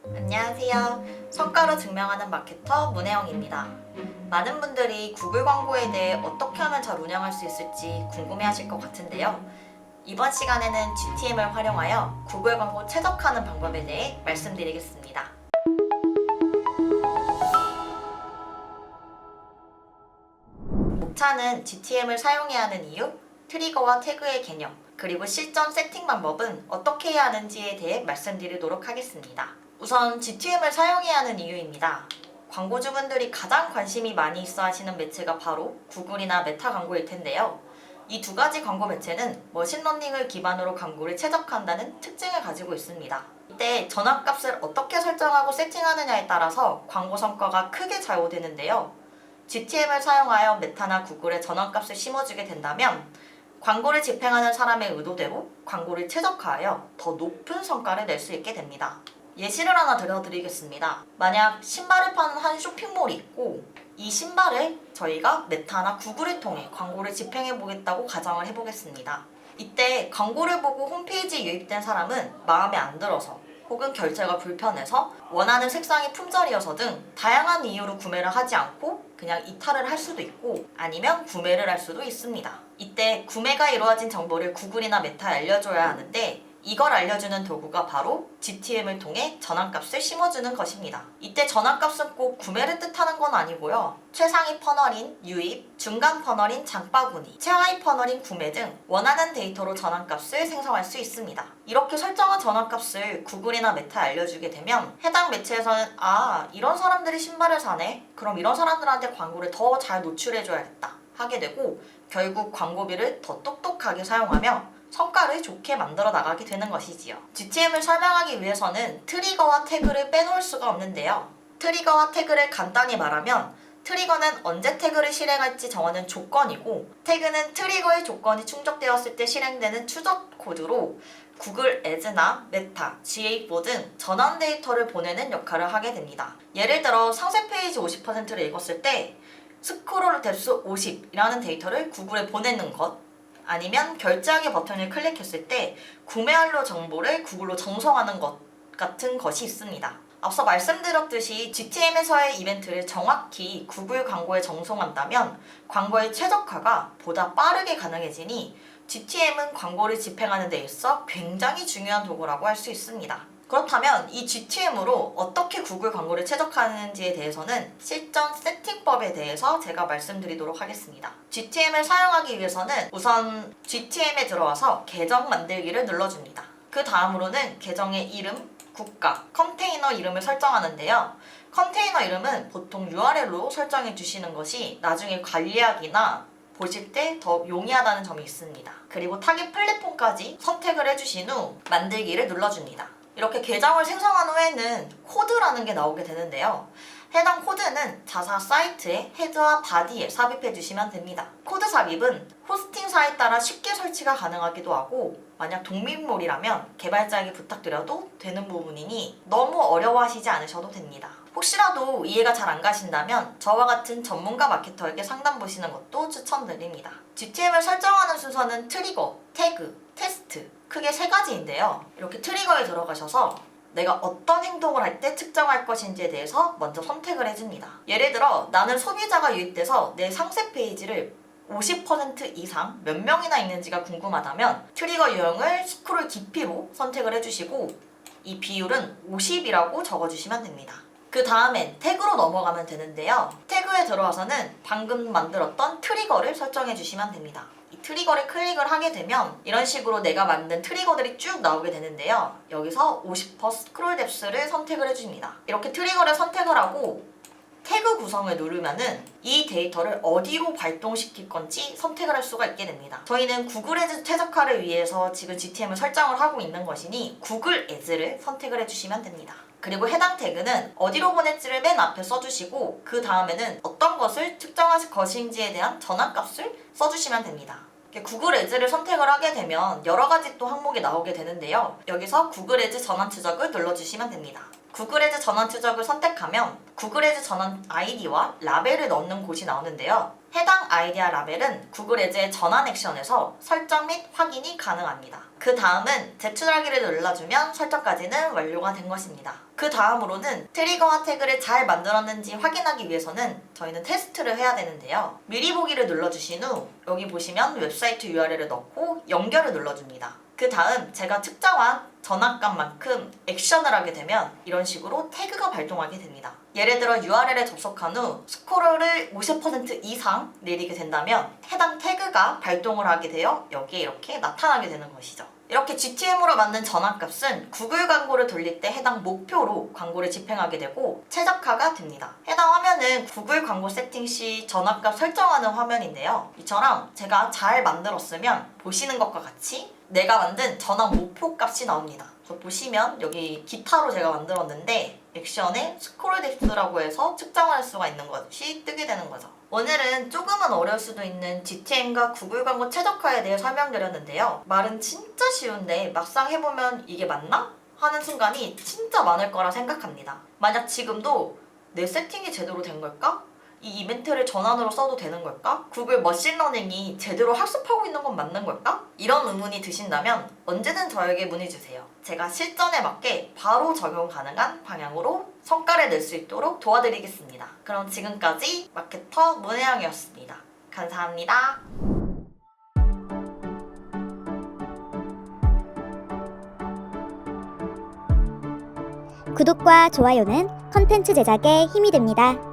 안녕하세요. 성과로 증명하는 마케터 문혜영입니다. 많은 분들이 구글 광고에 대해 어떻게 하면 잘 운영할 수 있을지 궁금해하실 것 같은데요. 이번 시간에는 GTM을 활용하여 구글 광고 최적화하는 방법에 대해 말씀드리겠습니다. 목차는 GTM을 사용해야 하는 이유, 트리거와 태그의 개념, 그리고 실전 세팅 방법은 어떻게 해야 하는지에 대해 말씀드리도록 하겠습니다. 우선 GTM을 사용해야 하는 이유입니다. 광고주분들이 가장 관심이 많이 있어 하시는 매체가 바로 구글이나 메타 광고일 텐데요. 이 두 가지 광고 매체는 머신러닝을 기반으로 광고를 최적화한다는 특징을 가지고 있습니다. 이때 전압값을 어떻게 설정하고 세팅하느냐에 따라서 광고 성과가 크게 좌우되는데요. GTM을 사용하여 메타나 구글에 전환값을 심어주게 된다면 광고를 집행하는 사람의 의도대로 광고를 최적화하여 더 높은 성과를 낼 수 있게 됩니다. 예시를 하나 들어드리겠습니다. 만약 신발을 파는 한 쇼핑몰이 있고 이 신발을 저희가 메타나 구글을 통해 광고를 집행해 보겠다고 가정을 해보겠습니다. 이때 광고를 보고 홈페이지에 유입된 사람은 마음에 안 들어서 혹은 결제가 불편해서 원하는 색상이 품절이어서 등 다양한 이유로 구매를 하지 않고 그냥 이탈을 할 수도 있고 아니면 구매를 할 수도 있습니다. 이때 구매가 이루어진 정보를 구글이나 메타에 알려줘야 하는데 이걸 알려주는 도구가 바로 GTM을 통해 전환값을 심어주는 것입니다. 이때 전환값은 꼭 구매를 뜻하는 건 아니고요. 최상위 퍼널인 유입, 중간 퍼널인 장바구니, 최하위 퍼널인 구매 등 원하는 데이터로 전환값을 생성할 수 있습니다. 이렇게 설정한 전환값을 구글이나 메타에 알려주게 되면 해당 매체에서는 이런 사람들이 신발을 사네? 그럼 이런 사람들한테 광고를 더 잘 노출해줘야겠다 하게 되고 결국 광고비를 더 똑똑하게 사용하며 성과를 좋게 만들어 나가게 되는 것이지요. GTM을 설명하기 위해서는 트리거와 태그를 빼놓을 수가 없는데요. 트리거와 태그를 간단히 말하면 트리거는 언제 태그를 실행할지 정하는 조건이고 태그는 트리거의 조건이 충족되었을 때 실행되는 추적 코드로 구글 애즈나 메타, GA4 등 전환 데이터를 보내는 역할을 하게 됩니다. 예를 들어 상세 페이지 50%를 읽었을 때 스크롤 뎁스 50이라는 데이터를 구글에 보내는 것 아니면 결제하기 버튼을 클릭했을 때 구매 완료 정보를 구글로 전송하는 것 같은 것이 있습니다. 앞서 말씀드렸듯이 GTM에서의 이벤트를 정확히 구글 광고에 전송한다면 광고의 최적화가 보다 빠르게 가능해지니 GTM은 광고를 집행하는 데 있어 굉장히 중요한 도구라고 할 수 있습니다. 그렇다면 이 GTM으로 어떻게 구글 광고를 최적화하는지에 대해서는 실전 세팅법에 대해서 제가 말씀드리도록 하겠습니다. GTM을 사용하기 위해서는 우선 GTM에 들어와서 계정 만들기를 눌러줍니다. 그 다음으로는 계정의 이름, 국가, 컨테이너 이름을 설정하는데요. 컨테이너 이름은 보통 URL로 설정해 주시는 것이 나중에 관리하기나 보실 때 더 용이하다는 점이 있습니다. 그리고 타깃 플랫폼까지 선택을 해주신 후 만들기를 눌러줍니다. 이렇게 계정을 생성한 후에는 코드라는 게 나오게 되는데요. 해당 코드는 자사 사이트의 헤드와 바디에 삽입해 주시면 됩니다. 코드 삽입은 호스팅사에 따라 쉽게 설치가 가능하기도 하고 만약 독립몰이라면 개발자에게 부탁드려도 되는 부분이니 너무 어려워하시지 않으셔도 됩니다. 혹시라도 이해가 잘 안 가신다면 저와 같은 전문가 마케터에게 상담 보시는 것도 추천드립니다. GTM을 설정하는 순서는 트리거, 태그, 테스트 크게 세 가지인데요. 이렇게 트리거에 들어가셔서 내가 어떤 행동을 할 때 측정할 것인지에 대해서 먼저 선택을 해줍니다. 예를 들어 나는 소비자가 유입돼서 내 상세 페이지를 50% 이상 몇 명이나 있는지가 궁금하다면 트리거 유형을 스크롤 깊이로 선택을 해주시고 이 비율은 50이라고 적어주시면 됩니다. 그 다음엔 태그로 넘어가면 되는데요. 태그에 들어와서는 방금 만들었던 트리거를 설정해 주시면 됩니다. 이 트리거를 클릭을 하게 되면 이런 식으로 내가 만든 트리거들이 쭉 나오게 되는데요. 여기서 50% 스크롤 뎁스를 선택을 해줍니다. 이렇게 트리거를 선택을 하고 태그 구성을 누르면은 이 데이터를 어디로 발동시킬 건지 선택을 할 수가 있게 됩니다. 저희는 구글 애즈 최적화를 위해서 지금 GTM을 설정을 하고 있는 것이니 구글 애즈를 선택을 해주시면 됩니다. 그리고 해당 태그는 어디로 보낼지를 맨 앞에 써주시고 그 다음에는 어떤 것을 측정하실 것인지에 대한 전환값을 써주시면 됩니다. 구글 애즈를 선택을 하게 되면 여러 가지 또 항목이 나오게 되는데요. 여기서 구글 애즈 전환 추적을 눌러주시면 됩니다. 구글 애즈 전환 추적을 선택하면 구글 애즈 전환 아이디와 라벨을 넣는 곳이 나오는데요. 해당 아이디어 라벨은 구글 에즈의 전환 액션에서 설정 및 확인이 가능합니다. 그 다음은 제출하기를 눌러주면 설정까지는 완료가 된 것입니다. 그 다음으로는 트리거와 태그를 잘 만들었는지 확인하기 위해서는 저희는 테스트를 해야 되는데요. 미리 보기를 눌러주신 후 여기 보시면 웹사이트 URL을 넣고 연결을 눌러줍니다. 그 다음 제가 측정한 전압값만큼 액션을 하게 되면 이런 식으로 태그가 발동하게 됩니다. 예를 들어 URL에 접속한 후 스크롤을 50% 이상 내리게 된다면 해당 태그가 발동을 하게 되어 여기에 이렇게 나타나게 되는 것이죠. 이렇게 GTM으로 만든 전환값은 구글 광고를 돌릴 때 해당 목표로 광고를 집행하게 되고 최적화가 됩니다. 해당 화면은 구글 광고 세팅 시 전환값 설정하는 화면인데요. 이처럼 제가 잘 만들었으면 보시는 것과 같이 내가 만든 전환 목표 값이 나옵니다. 보시면 여기 기타로 제가 만들었는데 액션에 스크롤 뎁스라고 해서 측정할 수가 있는 것이 뜨게 되는 거죠. 오늘은 조금은 어려울 수도 있는 GTM과 구글 광고 최적화에 대해 설명드렸는데요. 말은 진짜 쉬운데 막상 해보면 이게 맞나? 하는 순간이 진짜 많을 거라 생각합니다. 만약 지금도 내 세팅이 제대로 된 걸까? 이 이벤트를 전환으로 써도 되는 걸까? 구글 머신러닝이 제대로 학습하고 있는 건 맞는 걸까? 이런 의문이 드신다면 언제든 저에게 문의주세요. 제가 실전에 맞게 바로 적용 가능한 방향으로 성과를 낼 수 있도록 도와드리겠습니다. 그럼 지금까지 마케터 문혜영이었습니다. 감사합니다. 구독과 좋아요는 컨텐츠 제작에 힘이 됩니다.